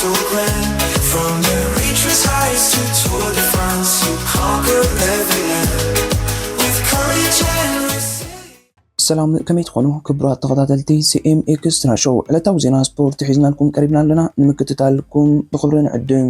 so grand. From the reaches heights to Tour de France, you conquer every land with courage and resilience. ሰላም ከመይ ትኾኑ ክቡራት ተኸታተልቲ ሲኤም ኤክስትራ ሾው ዕለታዊ ዜና ስፖርት ሒዝና ልኩም ቀሪብና ኣለና ንምክትታልኩም ብኽብሪ ንዕድም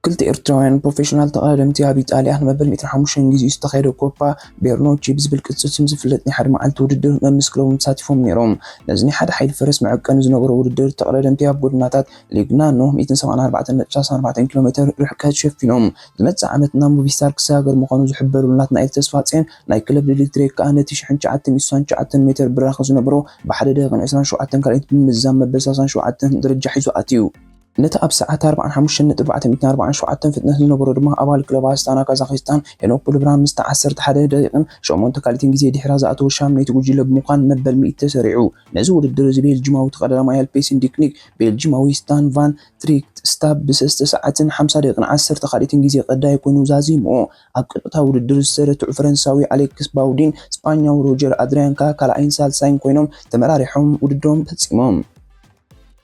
ክልተ ኤርትራውያን ፕሮፌሽናል ተቐዳደምቲ ኣብ ኢጣልያ ንመበል 105 ጊዜ ዝተኻየደ ኮፓ ቤርኖቺ ብዝብል ቅጽል ስም ዝፍለጥ ናይ ሓደ መዓልቲ ውድድር መምስ ክለቦም ተሳቲፎም ነይሮም። ነዚ ናይ ሓደ ሓይሊ ፈረስ መዐቀኒ ዝነበሮ ውድድር ተቐዳደምቲ ኣብ ጎደናታት ሌግናኖ 174.34 ኪሎ ሜትር ርሕቀት ሸፊኖም ዝመጽእ ዓመት ናብ ሙቪስታር ክሰጋገር ምዃኑ ዝሕበረሉ ናትናኤል ተስፋፅዮን ናይ ክለብ ኤሌክትሪክ ከዓ ነቲ 1969 ሜትር ብራኸ ዝነበሮ ብሓደ ደቂቃን 27 ካልኦት ብምዛም መበል 37 ደረጃ ሒዙ ኣትዩ። ነቲ ኣብ ሰዓት 45.447 ፍጥነት ዝነበሮ ድማ ኣባል ክለብ ኣስታና ካዛክስታን ሄኖክ ፑልብራን ምስ 11 ደቂቕን 8 ካልኦትን ግዜ ድሕራ ዝኣተወ ሻም ናይቲ ጉጅለ ብምዃን መበል 100 ተሰሪዑ። ነዚ ውድድር እዚ ቤልጂማዊ ተቐዳዳማይ ኣልፔሲን ዲክኒክ ቤልጂማዊ ስታን ቫን ትሪክት ስታብ ብ3 ሰዓትን 50 ደቂቕን 10 ካልኦትን ግዜ ቀዳይ ኮይኑ ዛዚምዎ። ኣብ ቀጥታ ውድድር ዝተረትዑ ፈረንሳዊ ኣሌክስ ባውዲን ስፓኛዊ ሮጀር ኣድሪያንካ ካልኣይን ሳልሳይን ኮይኖም ተመራሪሖም ውድድሮም ፈጺሞም።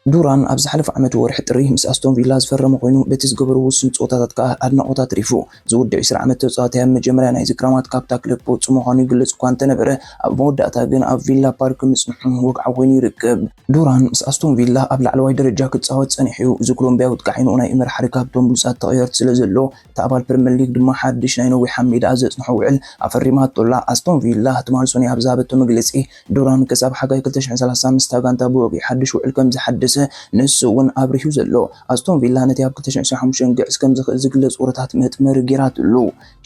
ዱራን ኣብ ዝሓለፈ ዓመት ወርሒ ጥሪ ምስ ኣስቶን ቪላ ዝፈረመ ኮይኑ በቲ ዝገበሩ ውስን ፆታታት ከዓ ኣድናቆታት ትሪፉ ዝውድዕ 20 ዓመት ተፃዋታይ ኣብ መጀመርያ ናይ ዝክራማት ካፕታ ክለብ ወፁ ምዃኑ ይግለጽ እኳ እንተነበረ ኣብ መወዳእታ ግን ኣብ ቪላ ፓርክ ምጽንሑ ወግዓዊ ኮይኑ ይርከብ። ዱራን ምስ ኣስቶን ቪላ ኣብ ላዕለዋይ ደረጃ ክጻወት ጸኒሑ እዚ ኮሎምቢያዊ ጥቃዒኑ ናይ እመርሓሪ ካብቶም ብሉጻት ተቐየርቲ ስለ ዘሎ እቲ ኣባል ፕሪምየር ሊግ ድማ ሓድሽ ናይ ነዊሕ ሜዳ ዘጽንሖ ውዕል ኣፈሪማቶላ ኣስቶን ቪላ ትማል ሶኒ ኣብ ዝሃበቶ መግለጺ ዱራን ክሳብ ሓጋይ 2035 ጋንታ ብወግዒ ሓድሽ ውዕል ከም ዝሓደሰ ንሱ እውን ኣብሪሁ ዘሎ ኣስቶን ቪላ ነቲ ኣብ 2025 ግዕዝ ከም ዝኽእል ዝግለጽ ወረታት መጥመር ጌራትሉ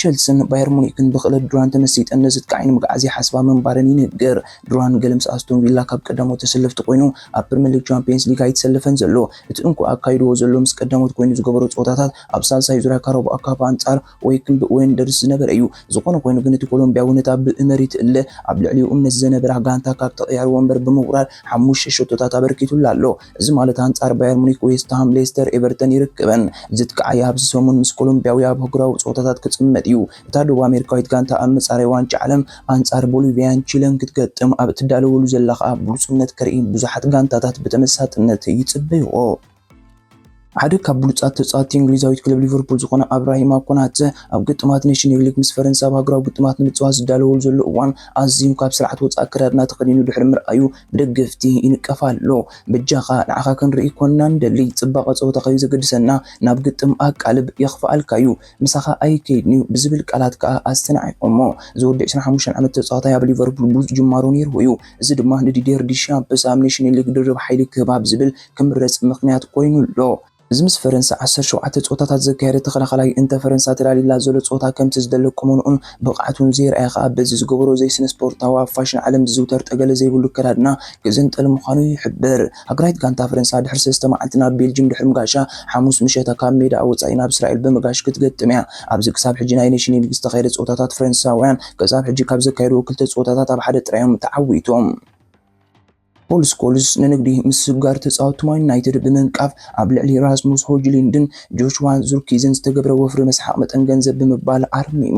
ቸልሲን ባየር ሙኒክን ብክለብ ዱራን ተመሲጠን ነዚ ጥቃዒን ምግዓዝ ሓስባ መንባረን ይንገር። ዱራን ገለምስ ኣስቶን ቪላ ካብ ቀዳሞት ተሰለፍቲ ኮይኑ ኣብ ፕሪምየር ሊግ ቻምፒየንስ ሊግ ኣይተሰለፈን ዘሎ እቲ እንኳ ኣካይድዎ ዘሎ ምስ ቀዳሞት ኮይኑ ዝገበሮ ፆታታት ኣብ ሳልሳይ ዙርያ ካሮቦ ኣካባ አንጻር ወይ ክንብ ወንደርስ ዝነበረ እዩ። ዝኾነ ኮይኑ ግን እቲ ኮሎምቢያዊ ነታ ብእመሪት እለ ኣብ ልዕሊኡ እምነት ዝነበረ ጋንታ ካብ ተቐያሪ ወንበር ብምውራድ 5 ሸቶታት ኣበርኪቱላ ኣሎ። እዚ ማለት አንጻር ባየር ሙኒክ ዌስትሃም ሌስተር ኤቨርተን ይርከበን። እዚ ተቃዓይ ኣብዚ ሰሙን ምስ ኮሎምቢያዊ ኣብ ህጉራዊ ፆታታት ክጽመድ እዩ። እታ ደቡብ ኣሜሪካዊት ጋንታ ኣብ መጻረይ ዋንጫ ዓለም አንጻር ቦሊቪያን ቺለን ክትገጥም ኣብ እትዳለወሉ ዘላ ከዓ ብሉጽነት ከርኢ ብዙሓት ጋንታታት ብተመሳጥነት ይጽበይዎ። ሓደ ካብ ብሉጻት ተጻዋቲ እንግሊዛዊት ክለብ ሊቨርፑል ዝኾነ ኣብራሂማ ኮናተ ኣብ ግጥማት ኔሽንስ ሊግ ምስ ፈረንሳ ሃገራዊ ግጥማት ንምጽዋት ዝዳለወሉ ዘሎ እዋን ኣዝዩ ካብ ስርዓት ወጻኢ ኣከዳድና ተኸዲኑ ድሕሪ ምርኣዩ ብደገፍቲ ይንቀፍ ኣሎ። በጃኻ ንዓኻ ክንርኢ ኮንና ንደሊ ጽባቐ ፀወታ ኸዩ ዘገድሰና ናብ ግጥም ኣቃልብ የኽፍኣልካዩ ምሳኻ ኣይከይድኒ ብዝብል ቃላት ከዓ ኣስተናዒቆሞ። ዝወዲ 25 ዓመት ተጻዋታይ ኣብ ሊቨርፑል ብዙ ጅማሮ ነይሩ እዩ። እዚ ድማ ንዲዲየር ዲሻምፕስ ኣብ ኔሽንስ ሊግ ድርብ ሓይሊ ክህባ ብዝብል ክምረጽ ምኽንያት ኮይኑሎ። እዚ ምስ ፈረንሳ 17 ፆታታት ዘካየደ ተኸላኻላይ እንተ ፈረንሳ ተዳሊላ ዘሎ ፆታ ከምቲ ዝደለቆ ምንኡን ብቕዓቱን ዘይርኣየ ከዓ በዚ ዝገበሮ ዘይስነ ስፖርታዊ ኣብ ፋሽን ዓለም ዝዝውተር ጠገለ ዘይብሉ ከዳድና ክዝንጠል ምዃኑ ይሕበር። ሃገራዊት ጋንታ ፈረንሳ ድሕሪ 3 መዓልቲ ናብ ቤልጅየም ድሕሪ ምጋሻ ሓሙስ ምሸታ ካብ ሜዳ ወጻኢ ናብ እስራኤል ብምጋሽ ክትገጥም እያ። ኣብዚ ክሳብ ሕጂ ናይ ኔሽንስ ሊግ ዝተኻየደ ፆታታት ፈረንሳውያን ክሳብ ሕጂ ካብ ዘካየዱ ክልተ ፆታታት ኣብ ሓደ ጥራዮም ተዓዊቶም። ፖል ስኮልስ ንንግዲ ምስ ስጋር ተጻወቱ ማን ዩናይትድ ብምንቃፍ ኣብ ልዕሊ ራስሙስ ሆጅሉንድን ጆሹዋ ዙርኪዝን ዝተገብረ ወፍሪ መስሓቅ መጠን ገንዘብ ብምባል ኣርሚሙ።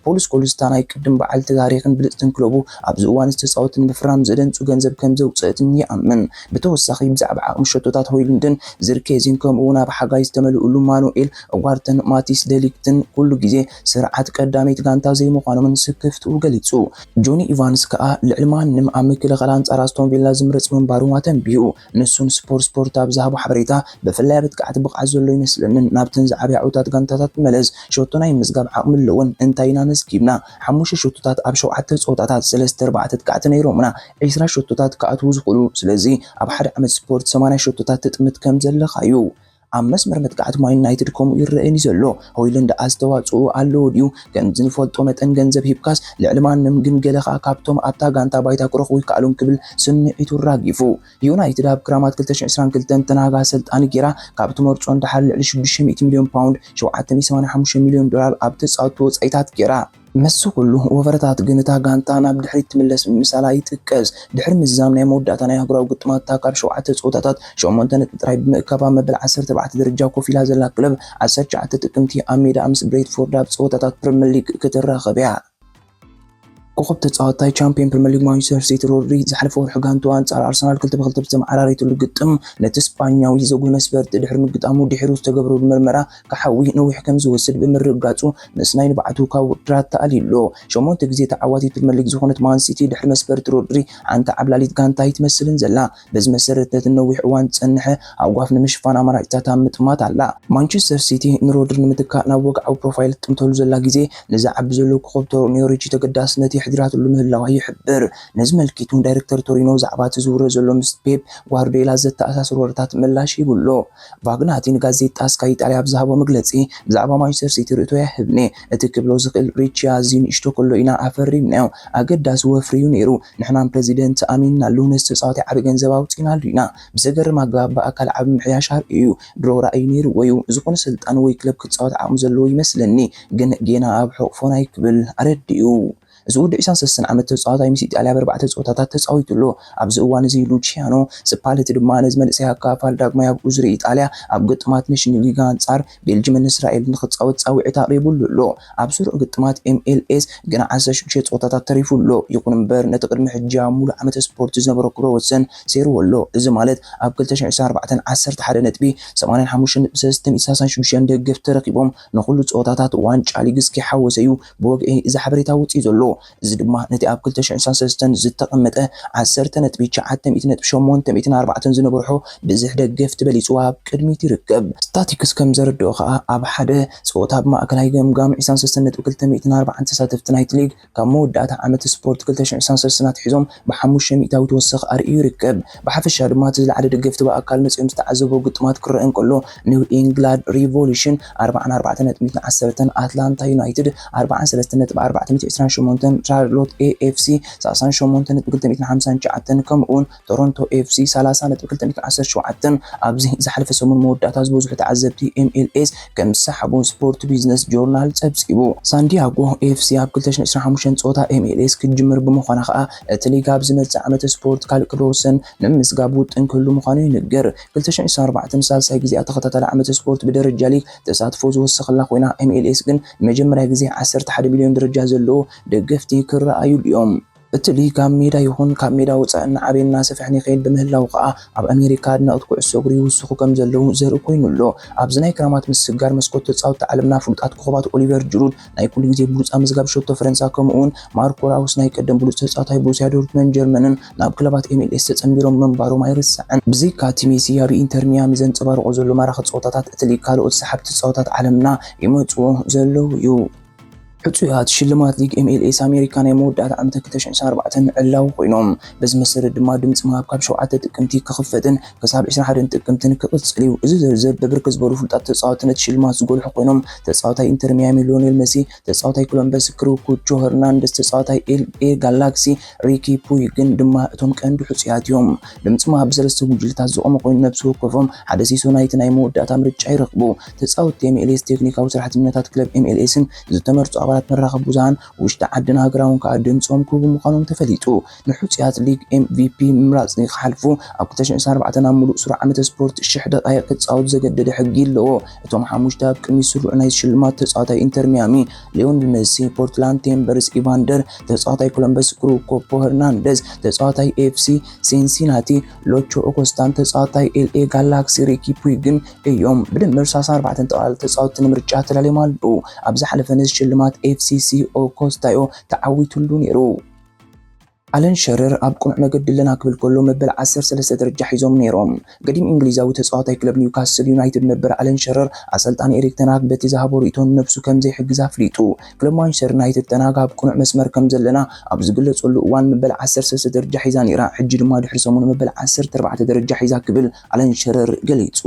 ፖል ስኮልስ ናይ ቅድም በዓልቲ ታሪኽን ብልጽትን ክለቡ ኣብዚ እዋን ዝተጻወትን ምፍራም ዘደንጹ ገንዘብ ከም ዘውፅአትን ይኣምን። ብተወሳኺ ብዛዕባ ዓቕሚ ሸቶታት ሆይሉንድን ዙርኪዝን ከምኡውን ኣብ ሓጋይ ዝተመልኡሉ ማኑኤል ኡጋርተን ማቲስ ደሊክትን ኩሉ ግዜ ስርዓት ቀዳመይት ጋንታ ዘይምዃኖምን ስክፍቱ ገሊጹ። ጆኒ ኢቫንስ ከዓ ልዕሊ ማንም ኣብ ምክልኻል አንጻር ኣስቶን ቪላ ረጽ መንባሩ ተንቢኡ ንሱን ስፖርት ኣብ ዝሃቡ ሓበሬታ ብፍላይ ብትቃዓት ብቕዓት ዘሎ ይመስለንን ናብተን ዝዓበያ ዓውታት ጋንታታት መለስ ሸቶናይ ምዝጋብ ዓቕሚ ኣለዎን እንታይና መስኪብና 5 ሸቶታት ኣብ 7 ፆታታት 3-4 ትቃዓት ነይሮምና 20 ሸቶታት ከኣትዉ ዝኽእሉ ስለዚ ኣብ ሓደ ዓመት ስፖርት 80 ሸቶታት ትጥምት ከም ዘለኻዩ ኣብ መስመር መጥቃዕቲ ማን ዩናይትድ ከምኡ ይረአኒ ዘሎ ሆይሉንድ ኣስተዋጽኦ ኣለዎ ድዩ ከም ዝንፈልጦ መጠን ገንዘብ ሂብካስ ልዕሊ ማንም ግን ገለኻ ካብቶም ኣብታ ጋንታ ባይታ ክረኽቡ ይከኣሉን ክብል ስምዒቱ ራጊፉ። ዩናይትድ ኣብ ክራማት 2022 ተናጋ ሰልጣኒ ጌራ ካብቲ መርጾ እንዳሓር ልዕሊ 600 ሚልዮን ፓውንድ $785 ሚልዮን ኣብ ተጻወቱ ወጻኢታት ጌራ መሱ ኩሉ ወፈረታት ግን እታ ጋንታ ናብ ድሕሪት ትምለስ ምሳላ ይጥቀስ። ድሕሪ ምዛም ናይ መወዳእታ ናይ ሃገራዊ ግጥማት ካብ 7 ፆታታት 8 ነጥቢ ጥራይ ብምእካባ መበል 14 ደረጃ ኮፍ ኢላ ዘላ ክለብ 19 ጥቅምቲ ኣብ ሜዳ ምስ ብሬትፎርድ ኣብ ፀወታታት ፕሪምየር ሊግ ክትራኸብ እያ። كوخب تتصاوتاي تشامبيون بريمير ليج مانشستر سيتي رودري زحلف ورح غانتو انصار ارسنال كلت بخلت بتمعراريتو لقطم نت اسبانياوي زغو مسبر تدحر مقطامو دحيروس تغبرو المرمره كحوي نو يحكم زوسد بمرغاصو نسناين بعتو كاودرات تاليلو شمونت غزي تعواتي بريمير ليج زخونت مان سيتي دحر مسبر رودري انت عبلاليت غانتاي تمثلن زلا بز مسرتت نو يحوان تصنحه اوقاف نمشفان امرايتا تامطمات الا مانشستر سيتي نرودر نمتكا ناوق او بروفايل تمتولو زلا غزي نزعب زلو كوبتو نيوريجي تقداسنتي حجرات لمهلاو يحبر نزمل كيتون دايركتور تورينو زعبات زور زلو مست بيب غوارديولا زتاساسر ورتات ملاشي بلو فاغناتين غازيتا سكاي طاليا بزهبو مغلصي زعبا مانشستر سيتي ريتو يحبني اتكبلو زقل ريتشا زين اشتو كلو اينا افريمناو اگداس وفريو نيرو نحنا بريزيدنت امين لونس تصاوتي عب ገንዘባው ፂናሉና بزغر ማግባብ በአካል ዓብ ምሕያሻር እዩ ድሮ ራእይ ነይሩ ወይ ዝኮነ ስልጣን ወይ ክለብ ክጻወት ዓቅሙ ዘለዎ ይመስለኒ ግን ጌና ኣብ ሕቁፎን ኣይክብል ኣረዲኡ زود عيسان سسن عمت تصاوت ميسي إيطاليا بربعة تصاوتات تصاوت له أبز أوان زي لوتشيانو سبالة دمان زمن سيها كافال داغما ياب أزري إيطاليا أب قطمات نشن ليغان صار بيلجيم من إسرائيل نخط تصاوت تصاوي عتاريبو له أبصر قطمات MLS جنا عساش شي تصاوتات تريفو له يكون مبر نتقد محجا مول عمت سبورت زنبرو كروسن سيرو له إذا مالت أب قلتش عيسان 14 حدا نتبي 85 سيستم إساسا شوشان دقف ترقيبهم نخلو تصاوتات وانش علي قسكي حوسيو بوغ إذا حبريتاو تيزو زي دما نتي اب كلتش انسان سيستن زتقمطه 10 نتبي 9.4 زنبرحو بزح دغف تبليصوا قدميت يركب ستاتيكس كم زردو خا اب حده صوتا بماكلاي جمجام انسان سيستن نتبي 204 تساتفت نايت ليج كمو داتا عمت سبورت كلتش انسان سيستنات حيزوم بحموش ميتاو توسخ اري يركب بحفش ما تزل عدد دغف تبا اكل مصيم تعذبو قطمات كرئن كله نيو انجلاند ريفولوشن 44.10 اتلانتا يونايتد 43.4 شارلوت AFC 38.250 كمون تورونتو FC 30.217 ابزي زحلف سمون مودات ازبوز تعذبتي MLS كم سحبون سبورت بيزنس جورنال صبصيبو ساندياغو FC اب 2025 صوتا MLS كجمر بمخانا خا تليغاب زمت عمت سبورت كالكروسن نمسغابو طنكلو مخانو ينجر 2024 سالساي غزي اتخطت عمت سبورت بدرجه ليك تساتفو زوسخلا خوينا MLS كن مجمرا غزي 11 مليون درجه زلو دغفتي كرأيو اليوم اتلي كاميدا يكون كاميدا وصعنا عبينا سفحني خيل بمهلاو قا اب امريكا ناطكو عسوغري وسخو كم زلو زر كوينلو ابزناي كرامات مسغار مسكوت تصاوت علمنا فلطات كوبات اوليفر جرود ناي كل غزي بلوص مزغاب شوتو فرنسا كمون ماركو راوس ناي قدم بلوص تصاوتاي بوسيا دورتموند جرمنن ناب كلبات MLS تصمبيرو منبارو مايرسعن بزي كاتيميسي يا انتر ميامي زنصبارقو زلو ماراخ تصاوتات اتلي كالو سحب تصاوتات علمنا يمصو زلو يو حتويات شلمات ليج MLS أمريكان يمودات عام 2024 علاو خوينوم بز مسر دما دمص مهاب كاب 7 تقمتي كخفتن كساب 21 تقمتن كقصليو እዚ ዝርዝር በብርክ ዝበሉ ፍልጣት ተጻዋትነት ሽልማት ዝጎልሑ ኮይኖም ተጻዋታይ ኢንተር ሚያሚ ሊዮኔል ሜሲ ተጻዋታይ ኮሎምበስ ክሩ ኩቾ ሄርናንደስ ተጻዋታይ ኤልኤ ጋላክሲ ሪኪ ፑይ ግን ድማ እቶም ቀንዲ ሕጽያት እዮም ድምጽ መሃብ ሰለስተ ጉጅልታት ዝቆመ ኮይኑ ነብሱ ወከፎም ሓደ ሲሶናይት ናይ መወዳእታ ምርጫ ይረክቡ ተጻዋት MLS ቴክኒካዊ ስራሕተኛታት ክለብ MLSን ዝተመርጹ አባላት መራኸብ ብዙሃን ውሽጣ ዓድና ሃገራውን ከአድን ጾም ኩቡ ምዃኖም ተፈሊጡ ንሑጽያት ሊግ MVP ምራጽ ይሓልፉ ኣብ 2024 ኣብ ሙሉእ ሱሩዕ ዓመት ስፖርት 1000 ደቂቃ ክጻወቱ ዘገደደ ሕጊ ኣለዎ እቶም ሓሙሽተ ኣብ ቅድሚ ስሩዕ ናይ ሽልማት ተጻዋታይ ኢንተር ሚያሚ ሊዮኔል ሜሲ ፖርትላንድ ቲምበርስ ኢቫንደር ተጻዋታይ ኮሎምበስ ክሩ ኮፖ ሄርናንደዝ ተጻዋታይ FC ሲንሲናቲ ሎቾ ኦኮስታን ተጻዋታይ LA ጋላክሲ ሪኪ ፑይ ግን እዮም ብድምር 34 ተጻዋቲ ንምርጫ ተላለማሉ ኣብ ዝሓለፈ ነዚ ሽልማት FCCO ኮስታዮ ተዓዊቱሉ ነይሩ አለን ሸረር ኣብ ቁኑዕ መገዲ ለና ክብል ከሎ መበል 13 ደረጃ ሒዞም ነይሮም ገዲም እንግሊዛዊ ተጻዋታይ ክለብ ኒውካስል ዩናይትድ ነበር አለን ሸረር አሰልጣን ኤሪክ ተናግ በቲ ዝሃቦ ሪቶን ነፍሱ ከም ዘይሕግዝ ኣፍሊጡ ክለብ ማንቸስተር ዩናይትድ ተናግ ኣብ ቁኑዕ መስመር ከም ዘለና ኣብ ዝግለጸሉ እዋን መበል 13 ደረጃ ሒዛ ነይራ ሕጂ ድማ ድሕሪ ሰሙን መበል 14 ደረጃ ሒዛ ክብል አለን ሸረር ገሊጹ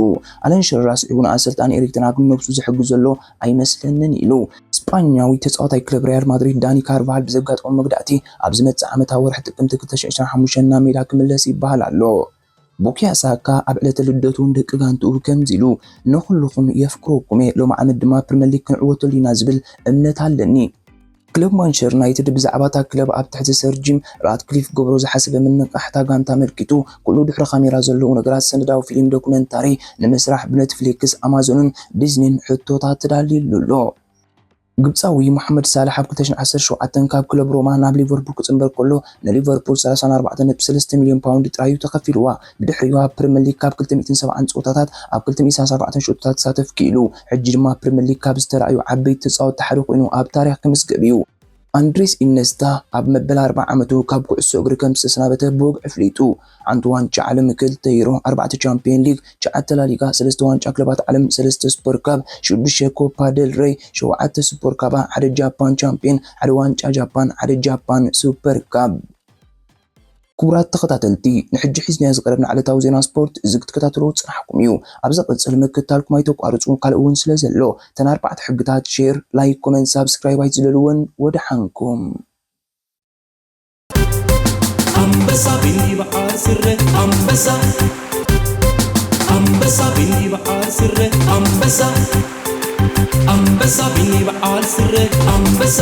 አለን ሸረር ኣስዒቡን አሰልጣን ኤሪክ ተናግ ነፍሱ ዝሕግዝ ዘሎ ኣይመስለንን ኢሉ ስፓኛዊ ተጻዋታይ ክለብ ሪያል ማድሪድ ዳኒ ካርቫሃል ብዘጋጠሞ መግዳእቲ ኣብ ዝመጽእ ዓመታዊ ወርሒ ጥቅምቲ 2025 ና ሜዳ ክምለስ ይባሃል ኣሎ ቡካዮ ሳካ ኣብ ዕለተ ልደቱ ደቂ ጋንቱ ከምዚሉ ንኹልኩም የፍቅሩኩም ሎም ዓመት ድማ ፕሪሚየር ሊግ ክንዕወተሉ ኢና ዝብል እምነት ኣለኒ ክለብ ማንቸስተር ዩናይትድ ብዛዕባ እታ ክለብ ኣብ ትሕቲ ሰር ጂም ራትክሊፍ ገብሮ ዝሓሰበ ምንቅሕታ ጋንታ መልኪቱ ኩሉ ድሕሪ ካሜራ ዘለዉ ነገራት ሰነዳዊ ፊልም ዶኩመንታሪ ንምስራሕ ብኔትፍሊክስ ኣማዞንን ዲዝኒን ሕቶታት ተዳልዩሉ ግብፃዊ መሐመድ ሳላሕ ኣብ 2017 ካብ ክለብ ሮማ ናብ ሊቨርፑል ክጽምበር ከሎ ንሊቨርፑል 34.3 ሚልዮን ፓውንድ ጥራዩ ተኸፊልዋ። ብድሕሪኡ ኣብ ፕሪምየር ሊግ ካብ 270 ፀወታታት ኣብ 274 ሸውጥታት ክሳተፍ ክኢሉ ሕጂ ድማ ፕሪምየር ሊግ ካብ ዝተረኣዩ ዓበይቲ ተጻወትቲ ሓደ ኮይኑ ኣብ ታሪኽ ክምዝገብ እዩ። ኣንድሬስ ኢነስታ ኣብ መበል 40 ዓመቱ ካብ ኩዕሶ እግሪ ከም ዝተሰናበተ ብወግዒ ኣፍሊጡ። ሓንቲ ዋንጫ ዓለም 2 ዩሮ 4 ቻምፒየን ሊግ 9 ላሊጋ 3 ዋንጫ ክለባት ዓለም 3 ሱፐር ካፕ 6 ኮፓ ዴል ሬይ 7 ሱፐር ካፕ 1 ጃፓን ቻምፒየን 1 ዋንጫ ጃፓን 1 ጃፓን ሱፐር ካፕ። ክቡራት ተኸታተልቲ ንሕጂ ሒዝናዮ ዝቐረብና ዓለታዊ ዜና ስፖርት እዚ ክትከታተሉ ፅናሕኩም እዩ። ኣብ ዝቕፅል ምክትታልኩም ኣይተቋርፁ ካልእ እውን ስለ ዘሎ ተን 4 ሕግታት ሼር ላይክ ኮሜንት ሳብስክራይብ ኣይትዝለልዎን ወድሓንኩም። አንበሳ ቢኒ በዓል ስረ አንበሳ አንበሳ ቢኒ በዓል ስረ አንበሳ አንበሳ ቢኒ በዓል ስረ አንበሳ